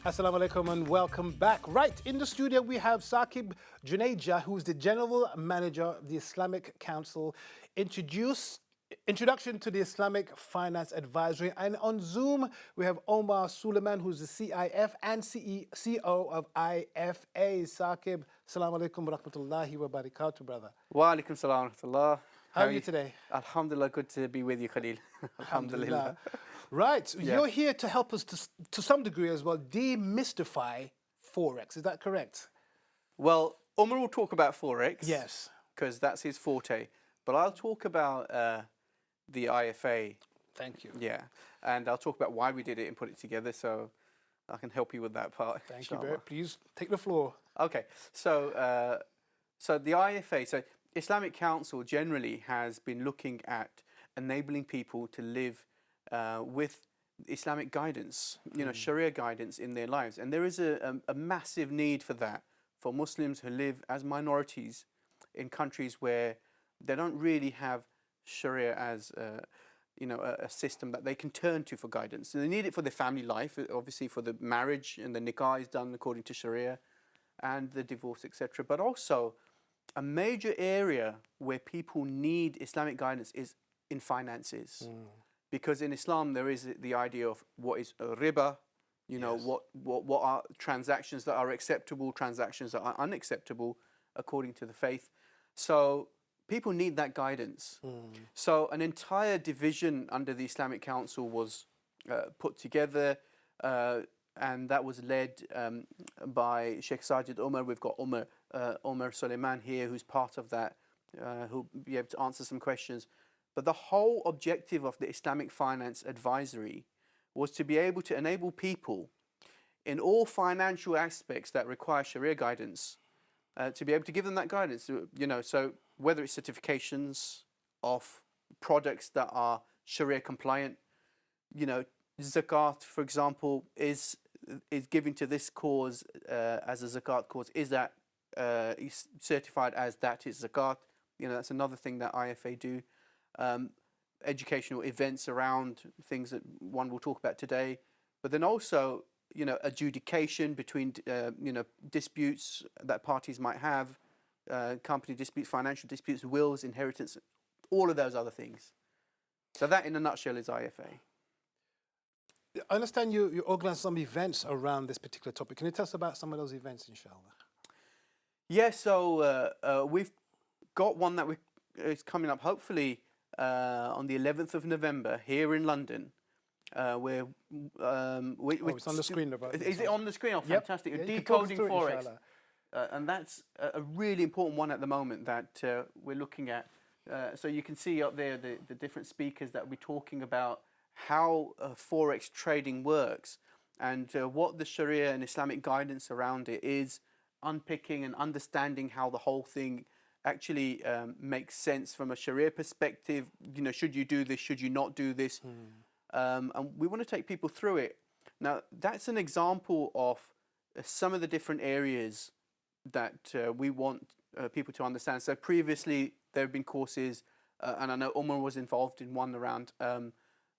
Assalamu alaikum and welcome back. Right, in the studio we have Shaqib Juneja, who's the General Manager of the Islamic Council, introduction to the Islamic Finance Advisory. And on Zoom, we have Omar Suleman, who's the CIF and CEO of IFA. Shaqib, assalamu alaikum wa rahmatullahi wa barakatuh, brother. Wa alaikum salam wa rahmatullah. How are you today? Alhamdulillah, good to be with you, Khalil. Alhamdulillah. Right, you're here to help us to some degree as well demystify Forex. Is that correct? Well, Umer will talk about Forex. Yes. Because that's his forte. But I'll talk about the IFA. Thank you. Yeah. And I'll talk about why we did it and put it together, so I can help you with that part. Thank you very much. Please take the floor. Okay. So, so the IFA, so Islamic Council generally has been looking at enabling people to live with Islamic guidance, Sharia guidance in their lives. And there is a massive need for that, for Muslims who live as minorities in countries where they don't really have Sharia as a system that they can turn to for guidance. So they need it for their family life, obviously for the marriage, and the nikah is done according to Sharia, and the divorce, etc. But also a major area where people need Islamic guidance is in finances. Because in Islam there is the idea of what is riba, what are transactions that are acceptable, transactions that are unacceptable according to the faith. So people need that guidance. So an entire division under the Islamic Council was put together, and that was led by Sheikh Sajid Umer. We've got Umer Suleman here, who's part of that, who'll be able to answer some questions. But the whole objective of the Islamic Finance Advisory was to be able to enable people in all financial aspects that require Sharia guidance, to be able to give them that guidance. So whether it's certifications of products that are Sharia compliant, zakat, for example, is given to this cause as a zakat cause. Is that certified as that is zakat? That's another thing that IFA do. Educational events around things that one will talk about today, but then also adjudication between disputes that parties might have, company disputes, financial disputes, wills, inheritance, all of those other things. So that in a nutshell is IFA. I understand you organize some events around this particular topic. Can you tell us about some of those events, inshallah? Yeah, so we've got one that is coming up hopefully on the 11th of November here in London, where it's on the screen. Is it on the screen? Oh, yep. Fantastic! Yeah, Decoding Forex, and that's a really important one at the moment that we're looking at. So you can see up there the different speakers that we're talking about how Forex trading works and what the Sharia and Islamic guidance around it is, unpicking and understanding how the whole thing actually makes sense from a Sharia perspective. Should you do this? Should you not do this? And we want to take people through it. Now, that's an example of some of the different areas that we want people to understand. So previously, there have been courses, and I know Umer was involved in one around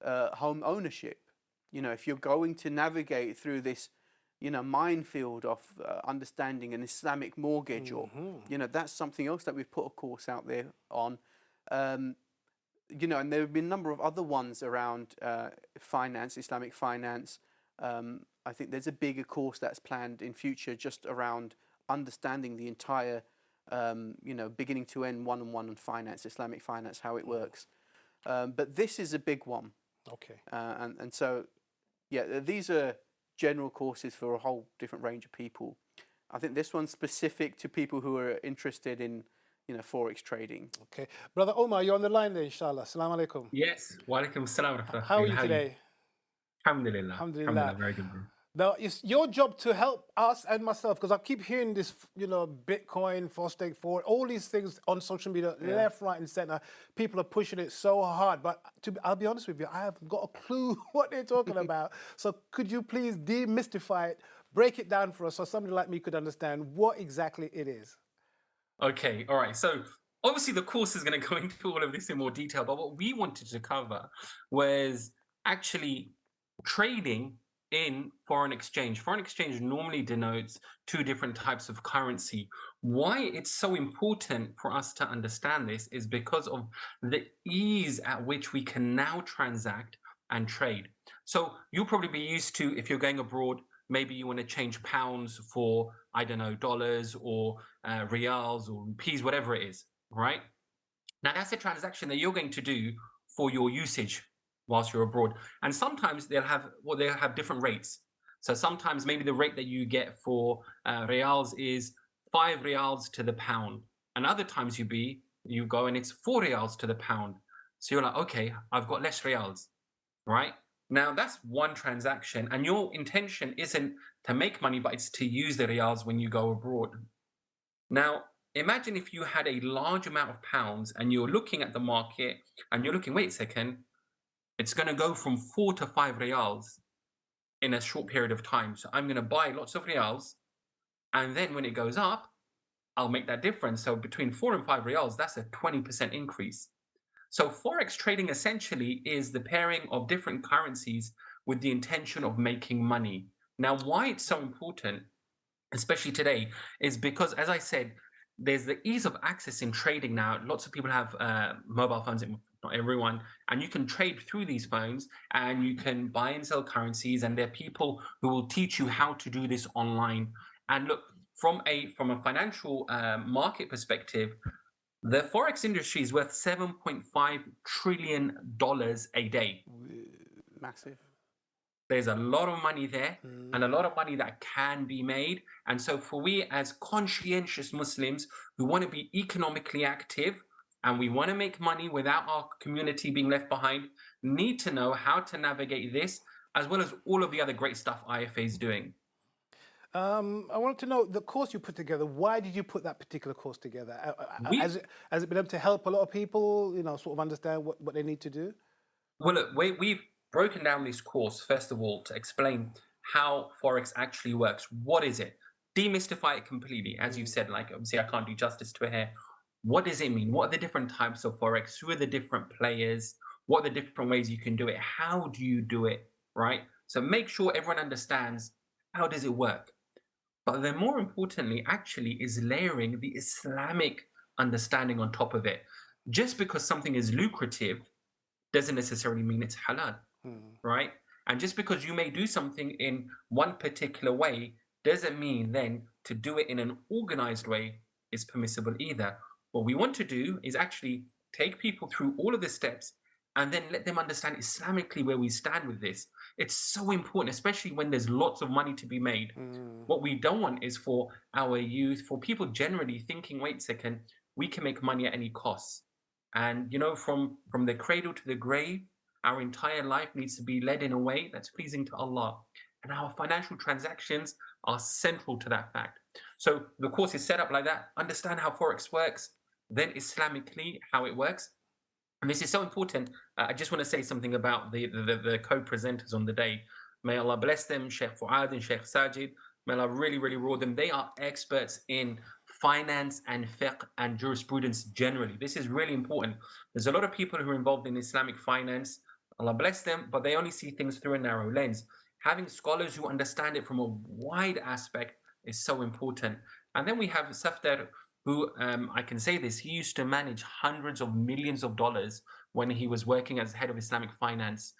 home ownership. If you're going to navigate through this minefield of understanding an Islamic mortgage, or that's something else that we've put a course out there on. And there have been a number of other ones around finance, Islamic finance. I think there's a bigger course that's planned in future just around understanding the entire, beginning to end one-on-one on finance, Islamic finance, how it works. But this is a big one. Okay. And so, yeah, these are general courses for a whole different range of people. I think this one's specific to people who are interested in, Forex trading. Okay. Brother Omar, you're on the line there, inshallah. Assalamu alaikum. Yes. Wa alaikum assalam. How are you today? Alhamdulillah. Alhamdulillah. Very good, bro. Now, it's your job to help us and myself, because I keep hearing this, Bitcoin, Fostake Forward, all these things on social media, left, right, and center. People are pushing it so hard, but I'll be honest with you, I haven't got a clue what they're talking about. So could you please demystify it, break it down for us so somebody like me could understand what exactly it is? Okay, all right. So obviously the course is going to go into all of this in more detail, but what we wanted to cover was actually trading in foreign exchange. Foreign exchange normally denotes two different types of currency. Why it's so important for us to understand this is because of the ease at which we can now transact and trade. So you'll probably be used to, if you're going abroad, maybe you want to change pounds for, I don't know, dollars or reals or rupees, whatever it is, right? Now that's a transaction that you're going to do for your usage whilst you're abroad. And sometimes they'll have different rates. So sometimes maybe the rate that you get for reals is 5 reals to the pound. And other times you go and it's 4 reals to the pound. So you're like, okay, I've got less reals, right? Now that's one transaction, and your intention isn't to make money, but it's to use the reals when you go abroad. Now, imagine if you had a large amount of pounds and you're looking at the market and you're looking, wait a second, it's going to go from 4 to 5 reals in a short period of time. So I'm going to buy lots of reals. And then when it goes up, I'll make that difference. So between 4 and 5 reals, that's a 20% increase. So Forex trading essentially is the pairing of different currencies with the intention of making money. Now, why it's so important, especially today, is because, as I said, there's the ease of access in trading now. Lots of people have mobile phones, not everyone, and you can trade through these phones and you can buy and sell currencies. And there are people who will teach you how to do this online. And look, from a financial market perspective, the forex industry is worth $7.5 trillion a day. Massive. There's a lot of money there and a lot of money that can be made. And so for we as conscientious Muslims who want to be economically active and we want to make money without our community being left behind, need to know how to navigate this as well as all of the other great stuff IFA is doing. I wanted to know the course you put together. Why did you put that particular course together? Has it been able to help a lot of people, sort of understand what they need to do? Well, look, we've broken down this course, first of all, to explain how Forex actually works. What is it? Demystify it completely. As you've said, like, obviously, I can't do justice to it here. What does it mean? What are the different types of Forex? Who are the different players? What are the different ways you can do it? How do you do it? Right? So make sure everyone understands how does it work. But then more importantly, actually, is layering the Islamic understanding on top of it. Just because something is lucrative doesn't necessarily mean it's halal, right? And just because you may do something in one particular way doesn't mean then to do it in an organized way is permissible either. What we want to do is actually take people through all of the steps and then let them understand Islamically where we stand with this. It's so important, especially when there's lots of money to be made. What we don't want is for our youth, for people generally thinking, wait a second, we can make money at any cost. And from the cradle to the grave, our entire life needs to be led in a way that's pleasing to Allah. And our financial transactions are central to that fact. So the course is set up like that. Understand how Forex works, then Islamically how it works. And this is so important. I just want to say something about the co-presenters on the day. May Allah bless them, Sheikh Fuad and Sheikh Sajid. May Allah really, really reward them. They are experts in finance and fiqh and jurisprudence generally. This is really important. There's a lot of people who are involved in Islamic finance. Allah bless them, but they only see things through a narrow lens. Having scholars who understand it from a wide aspect is so important. And then we have Safdar, who I can say this, he used to manage hundreds of millions of dollars when he was working as head of Islamic finance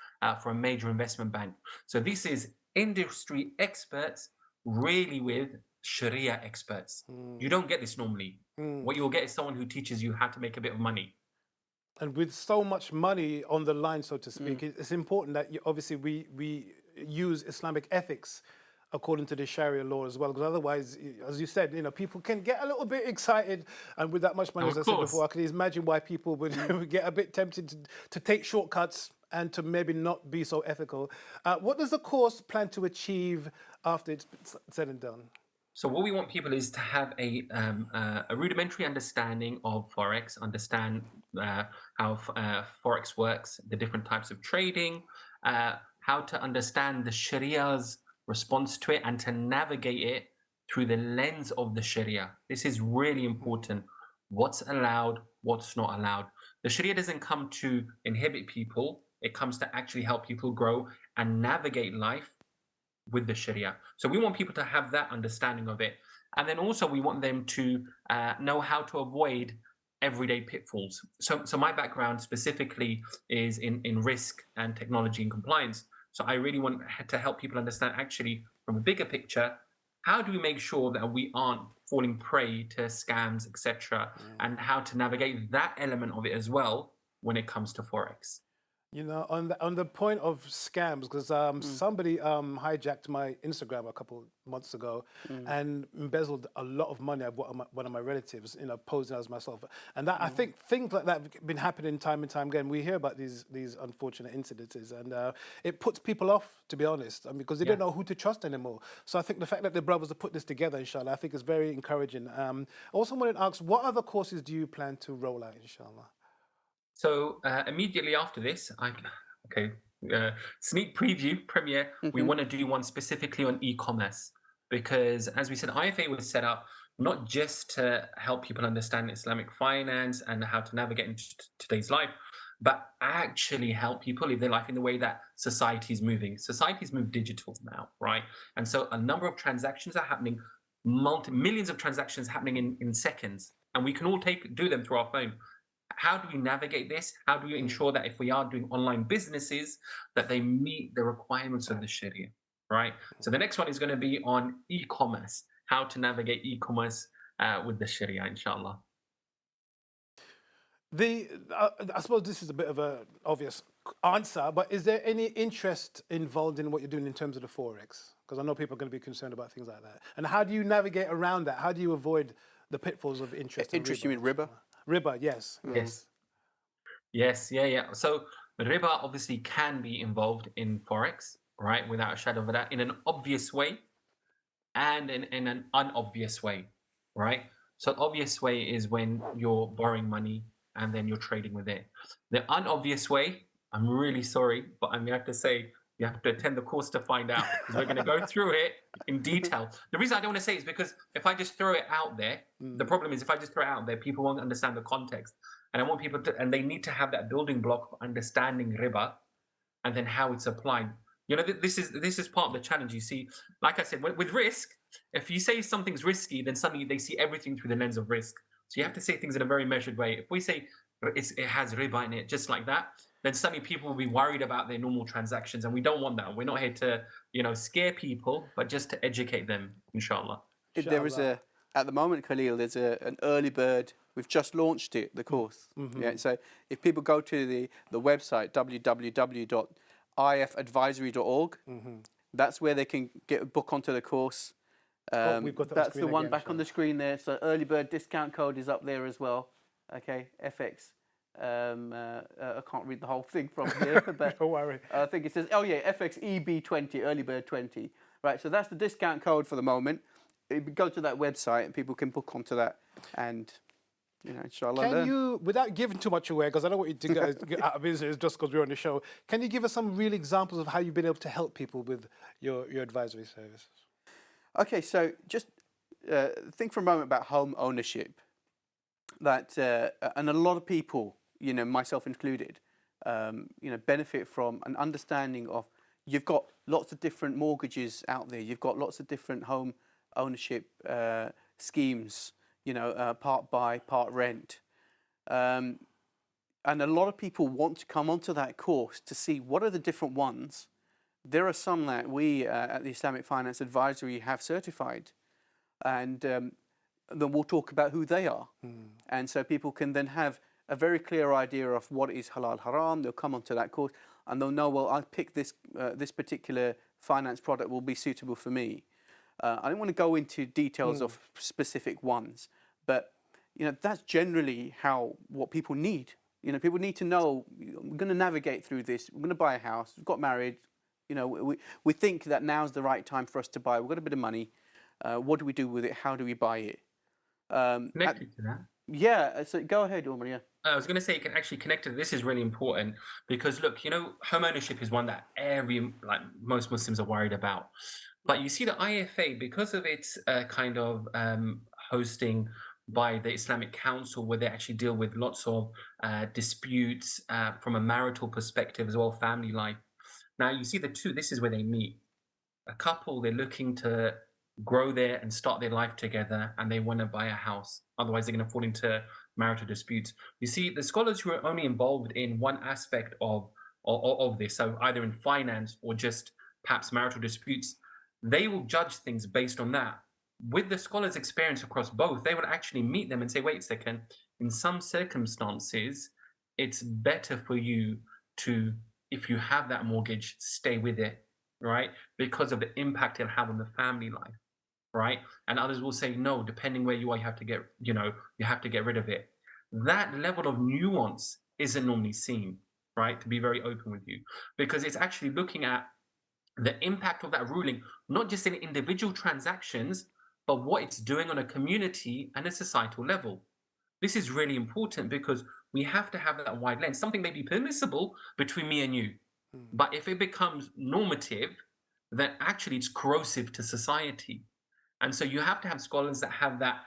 for a major investment bank. So this is industry experts really with Sharia experts. You don't get this normally. What you'll get is someone who teaches you how to make a bit of money. And with so much money on the line, so to speak, it's important that obviously we use Islamic ethics according to the Sharia law as well, because otherwise, as you said, people can get a little bit excited, and with that much money, as I said before, I can imagine why people would get a bit tempted to take shortcuts and to maybe not be so ethical. What does the course plan to achieve after it's said and done? So what we want people is to have a rudimentary understanding of Forex, understand how Forex works, the different types of trading, how to understand the Sharia's response to it and to navigate it through the lens of the Sharia. This is really important. What's allowed, what's not allowed. The Sharia doesn't come to inhibit people. It comes to actually help people grow and navigate life with the Sharia. So we want people to have that understanding of it. And then also we want them to know how to avoid everyday pitfalls. So my background specifically is in risk and technology and compliance. So I really want to help people understand actually from a bigger picture, how do we make sure that we aren't falling prey to scams, etc., and how to navigate that element of it as well when it comes to Forex. You know, on the point of scams, because somebody hijacked my Instagram a couple months ago and embezzled a lot of money of one of my relatives, you know, posing as myself. And that, I think things like that have been happening time and time again. We hear about these unfortunate incidences, and it puts people off, to be honest, because they don't know who to trust anymore. So I think the fact that the brothers have put this together, inshallah, I think is very encouraging. I also wanted to ask, what other courses do you plan to roll out, inshallah? So immediately after this, sneak preview premiere. We want to do one specifically on e-commerce because, as we said, IFA was set up not just to help people understand Islamic finance and how to navigate in today's life, but actually help people live their life in the way that society is moving. Society's moved digital now, right? And so a number of transactions are happening, millions of transactions happening in seconds, and we can all do them through our phone. How do we navigate this? How do we ensure that if we are doing online businesses, that they meet the requirements of the Sharia, right? So the next one is going to be on e-commerce, how to navigate e-commerce with the Sharia, inshallah. I suppose this is a bit of an obvious answer, but is there any interest involved in what you're doing in terms of the Forex? Because I know people are going to be concerned about things like that. And how do you navigate around that? How do you avoid the pitfalls of interest? Interest, you mean riba? Riba, yes. Yes, yeah. So riba obviously can be involved in Forex, right? Without a shadow of a doubt, in an obvious way and in an unobvious way, right? So obvious way is when you're borrowing money and then you're trading with it. The unobvious way, I'm really sorry, but I'm going to have to say you have to attend the course to find out because we're going to go through it in detail. The reason I don't want to say it is because if I just throw it out there, the problem is if I just throw it out there, people won't understand the context. And I want people to, and they need to have that building block of understanding riba and then how it's applied. You know, this is part of the challenge. You see, like I said, with risk, if you say something's risky, then suddenly they see everything through the lens of risk. So you have to say things in a very measured way. If we say it has riba in it, just like that, then suddenly people will be worried about their normal transactions, and we don't want that. We're not here to, scare people, but just to educate them, inshallah. There is at the moment, Khalil, there's an early bird. We've just launched it, the course. Yeah, so if people go to the website, www.ifadvisory.org, that's where they can get a book onto the course. We've got that's the one back on the screen there. So early bird discount code is up there as well. Okay, FX. I can't read the whole thing from here, but don't worry. I think it says, FX EB20, early bird 20. Right, so that's the discount code for the moment. Go to that website and people can book onto that and, inshallah. Can you, without giving too much away, because I don't want you to get out of business just because we're on the show, can you give us some real examples of how you've been able to help people with your advisory services? Okay, so just think for a moment about home ownership. That and a lot of people, myself included, benefit from an understanding of you've got lots of different mortgages out there. You've got lots of different home ownership schemes. Part buy, part rent, and a lot of people want to come onto that course to see what are the different ones. There are some that we at the Islamic Finance Advisory have certified, and then we'll talk about who they are. And so people can then have a very clear idea of what is halal, haram. They'll come onto that course and they'll know, well, I picked this particular finance product will be suitable for me. I don't want to go into details of specific ones, but that's generally what people need. People need to know, we're going to navigate through this. We're going to buy a house. We've got married. We think that now's the right time for us to buy. We've got a bit of money. What do we do with it? How do we buy it? Connected to that. Yeah, so go ahead, Umer. Yeah. I was going to say you can actually connect to this is really important because look, home ownership is one that most Muslims are worried about. But you see the IFA, because of its kind of hosting by the Islamic Council, where they actually deal with lots of disputes from a marital perspective as well, family life. Now you see the two, this is where they meet. a couple, they're looking to grow there and start their life together, and they want to buy a house. Otherwise, they're going to fall into marital disputes. You see, the scholars who are only involved in one aspect of this, so either in finance or just perhaps marital disputes, they will judge things based on that. With the scholars' experience across both, they would actually meet them and say, wait a second, in some circumstances, it's better for you to, if you have that mortgage, stay with it, right? Because of the impact it'll have on the family life, right? And others will say, no, depending where you are, you have to get, you have to get rid of it. That level of nuance isn't normally seen, right? To be very open with you, because it's actually looking at the impact of that ruling, not just in individual transactions, but what it's doing on a community and a societal level. This is really important because we have to have that wide lens. Something may be permissible between me and you, but if it becomes normative, then actually it's corrosive to society. And so you have to have scholars that have that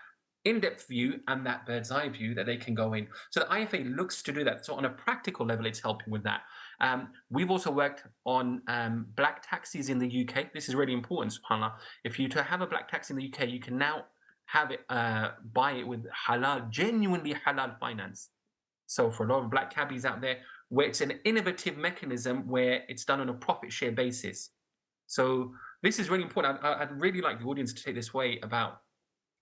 in-depth view and that bird's eye view that they can go in. So the IFA looks to do that. So on a practical level, it's helping with that. We've also worked on black taxis in the UK. This is really important, subhanAllah. If you to have a black taxi in the UK, you can now have it, buy it with halal, genuinely halal finance. So for a lot of black cabbies out there, where it's an innovative mechanism where it's done on a profit share basis. So this is really important. I'd really like the audience to take this way about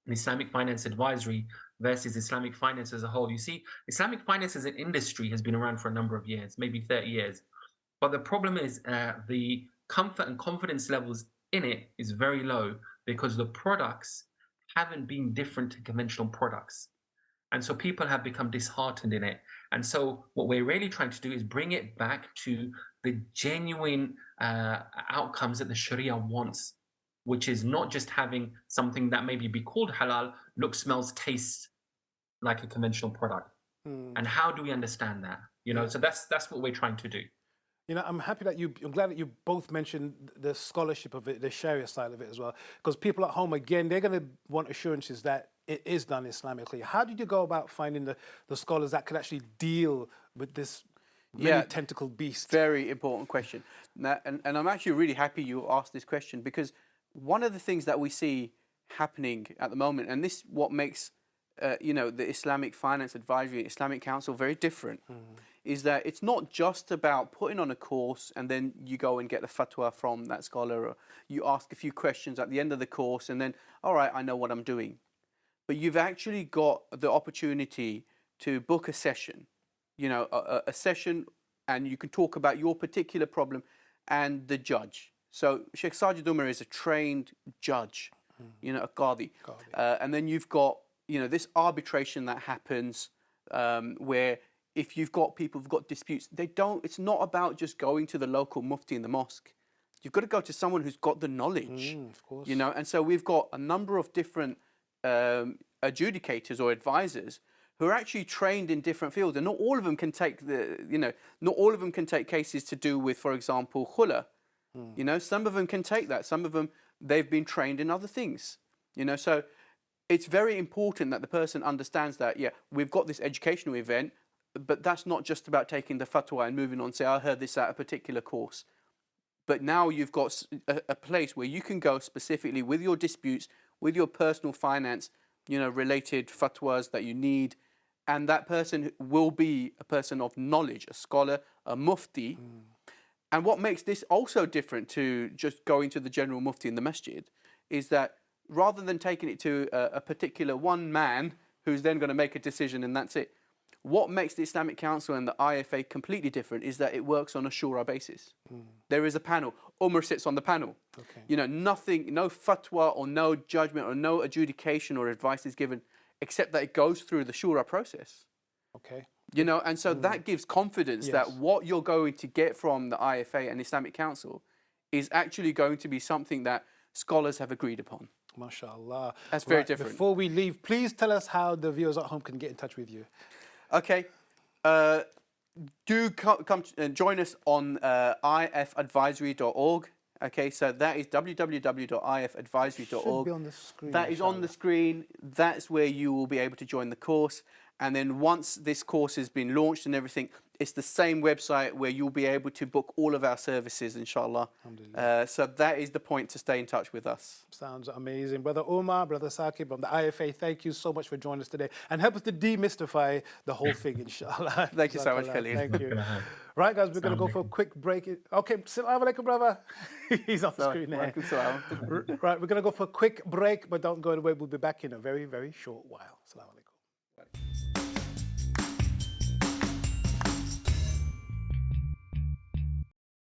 Islamic finance advisory versus Islamic finance as a whole. You see, Islamic finance as an industry has been around for a number of years, maybe 30 years. But the problem is the comfort and confidence levels in it is very low because the products haven't been different to conventional products. And so people have become disheartened in it. And so what we're really trying to do is bring it back to the genuine outcomes that the Sharia wants, which is not just having something that maybe be called halal, looks, smells, tastes like a conventional product. And how do we understand that? So that's what we're trying to do. I'm glad that you both mentioned the scholarship of it, the Sharia side of it as well, because people at home, again, they're going to want assurances that it is done Islamically. How did you go about finding the scholars that could actually deal with this many tentacled beast? Very important question. Now, and I'm actually really happy you asked this question, because one of the things that we see happening at the moment, and this is what makes the Islamic Finance Advisory, Islamic Council very different, is that it's not just about putting on a course and then you go and get the fatwa from that scholar, or you ask a few questions at the end of the course and then, all right, I know what I'm doing. But you've actually got the opportunity to book a session, a session, and you can talk about your particular problem and the judge. So Sheikh Sajid Umer is a trained judge, a qadi. And then you've got, this arbitration that happens where if you've got people who've got disputes, it's not about just going to the local mufti in the mosque. You've got to go to someone who's got the knowledge, of course. And so we've got a number of different adjudicators or advisors who are actually trained in different fields, and not all of them can take not all of them can take cases to do with, for example, khula. Some of them can take that. Some of them, they've been trained in other things. So it's very important that the person understands that, we've got this educational event, but that's not just about taking the fatwa and moving on, say, I heard this at a particular course. But now you've got a place where you can go specifically with your disputes, with your personal finance, related fatwas that you need. And that person will be a person of knowledge, a scholar, a mufti. And what makes this also different to just going to the general mufti in the masjid is that rather than taking it to a particular one man who's then going to make a decision and that's it, what makes the Islamic Council and the IFA completely different is that it works on a shura basis. There is a panel. Umer sits on the panel. Nothing, no fatwa or no judgment or no adjudication or advice is given except that it goes through the shura process. And so that gives confidence that what you're going to get from the IFA and Islamic Council is actually going to be something that scholars have agreed upon. MashaAllah. That's very different. Before we leave, please tell us how the viewers at home can get in touch with you. Okay. Do come join us on ifadvisory.org. Okay, so that is www.ifadvisory.org. Should be on the screen. That is on the screen. That's where you will be able to join the course. And then once this course has been launched and everything, It's the same website where you'll be able to book all of our services, inshallah. So that is the point to stay in touch with us. Sounds amazing. Brother Umer, Brother Shaqib from the IFA, thank you so much for joining us today and help us to demystify the whole thing, inshallah. Thank you so much, Khalid. Thank you. Right, guys, we're going to go for a quick break. Okay, Assalamu alaikum, brother. He's on the screen there. Right, we're going to go for a quick break, but don't go away. We'll be back in a very, very short while. Assalamu alaikum.